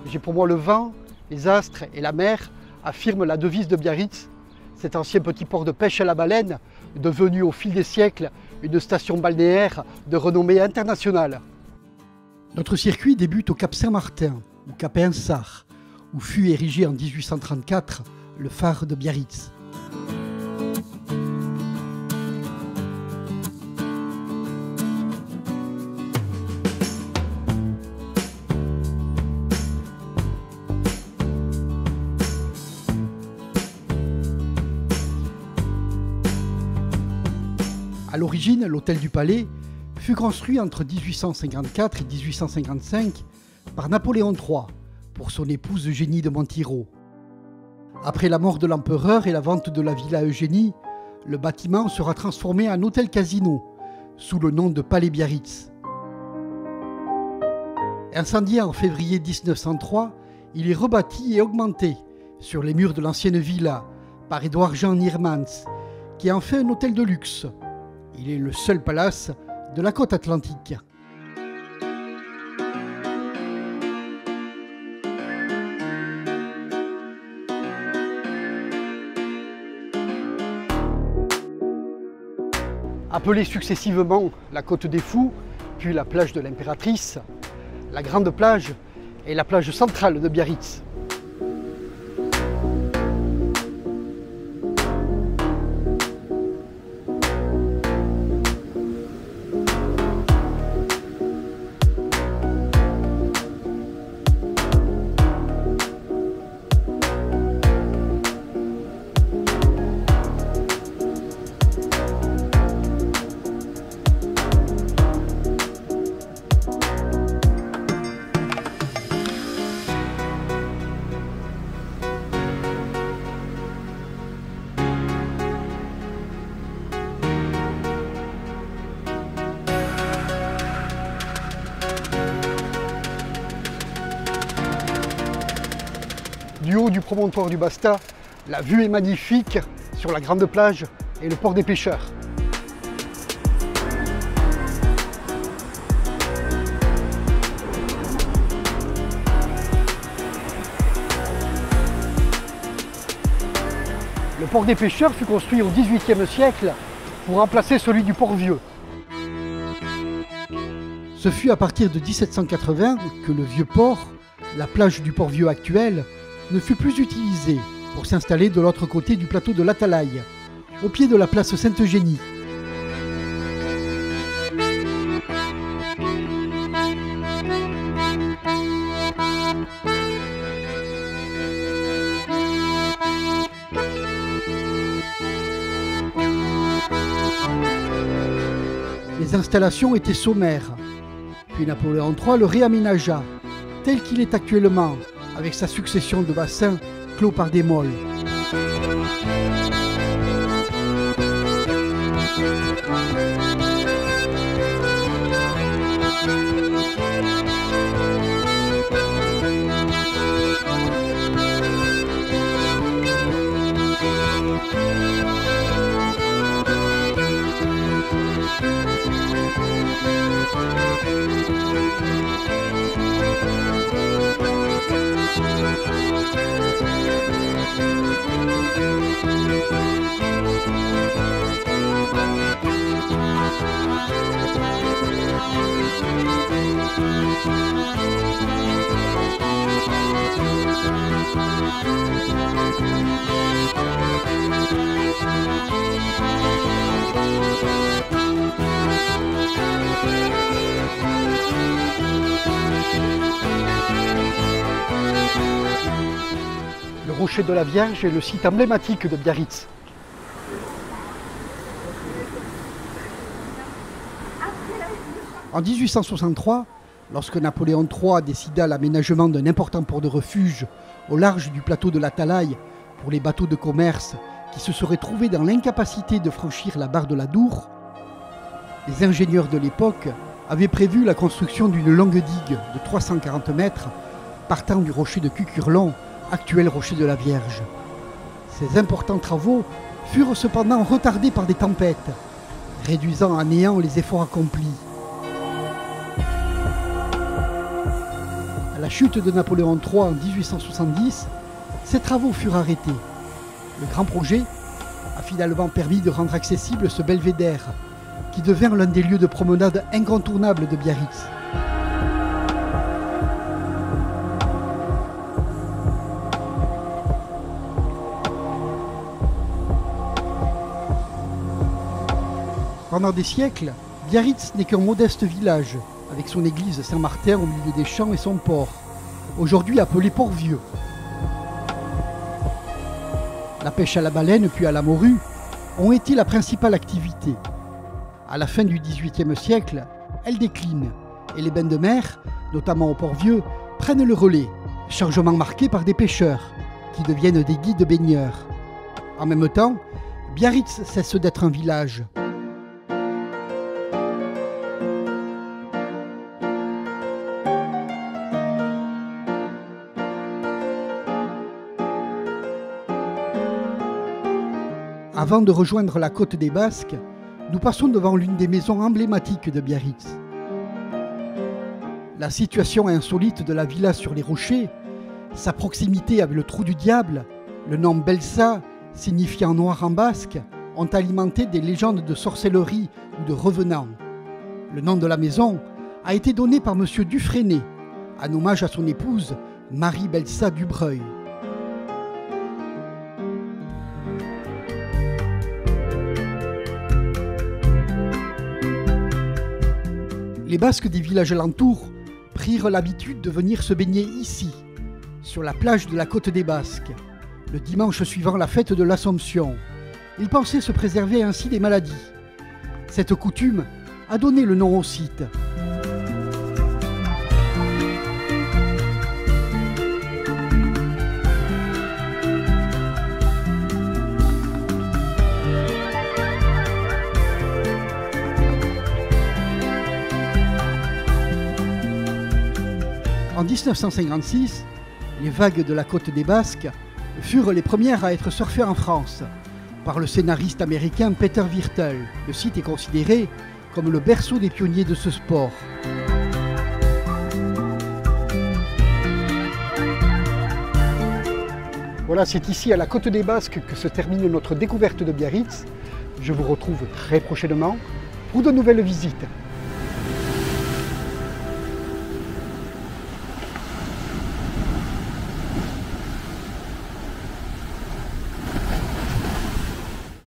j'ai pour moi le vent, les astres et la mer affirment la devise de Biarritz, cet ancien petit port de pêche à la baleine, devenu au fil des siècles une station balnéaire de renommée internationale. Notre circuit débute au Cap Saint-Martin, ou Cap Insart, où fut érigé en 1834 le phare de Biarritz. À l'origine, l'hôtel du Palais fut construit entre 1854 et 1855 par Napoléon III pour son épouse Eugénie de Montijo. Après la mort de l'empereur et la vente de la Villa Eugénie, le bâtiment sera transformé en hôtel-casino sous le nom de Palais Biarritz. Incendié en février 1903, il est rebâti et augmenté sur les murs de l'ancienne villa par Édouard-Jean Niermans, qui en fait un hôtel de luxe. Il est le seul palace de la côte atlantique. Appelée successivement la Côte des Fous, puis la plage de l'Impératrice, la Grande Plage est la plage centrale de Biarritz. Du haut du promontoire du Basta, la vue est magnifique sur la grande plage et le port des pêcheurs. Le port des pêcheurs fut construit au XVIIIe siècle pour remplacer celui du port vieux. Ce fut à partir de 1780 que le vieux port, la plage du port vieux actuel, ne fut plus utilisé pour s'installer de l'autre côté du plateau de l'Atalaï, au pied de la place Sainte-Eugénie. Les installations étaient sommaires, puis Napoléon III le réaménagea, tel qu'il est actuellement, avec sa succession de bassins clos par des moles. Le rocher de la Vierge est le site emblématique de Biarritz. En 1863, lorsque Napoléon III décida l'aménagement d'un important port de refuge au large du plateau de l'Atalaï pour les bateaux de commerce qui se seraient trouvés dans l'incapacité de franchir la barre de la Dour, les ingénieurs de l'époque avaient prévu la construction d'une longue digue de 340 mètres partant du rocher de Cucurlon, actuel rocher de la Vierge. Ces importants travaux furent cependant retardés par des tempêtes, réduisant à néant les efforts accomplis. À la chute de Napoléon III en 1870, ces travaux furent arrêtés. Le grand projet a finalement permis de rendre accessible ce belvédère, qui devint l'un des lieux de promenade incontournables de Biarritz. Pendant des siècles, Biarritz n'est qu'un modeste village, avec son église Saint-Martin au milieu des champs et son port, aujourd'hui appelé Port-Vieux. La pêche à la baleine puis à la morue ont été la principale activité. À la fin du XVIIIe siècle, elle décline et les bains de mer, notamment au Port-Vieux, prennent le relais, chargement marqué par des pêcheurs qui deviennent des guides baigneurs. En même temps, Biarritz cesse d'être un village. Avant de rejoindre la côte des Basques, nous passons devant l'une des maisons emblématiques de Biarritz. La situation insolite de la villa sur les rochers, sa proximité avec le trou du diable, le nom Belsa, signifiant noir en basque, ont alimenté des légendes de sorcellerie ou de revenants. Le nom de la maison a été donné par M. Dufresne, en hommage à son épouse, Marie Belsa Dubreuil. Les Basques des villages alentours prirent l'habitude de venir se baigner ici, sur la plage de la côte des Basques, le dimanche suivant la fête de l'Assomption. Ils pensaient se préserver ainsi des maladies. Cette coutume a donné le nom au site. En 1956, les vagues de la côte des Basques furent les premières à être surfées en France par le scénariste américain Peter Wirtel. Le site est considéré comme le berceau des pionniers de ce sport. Voilà, c'est ici à la côte des Basques que se termine notre découverte de Biarritz. Je vous retrouve très prochainement pour de nouvelles visites.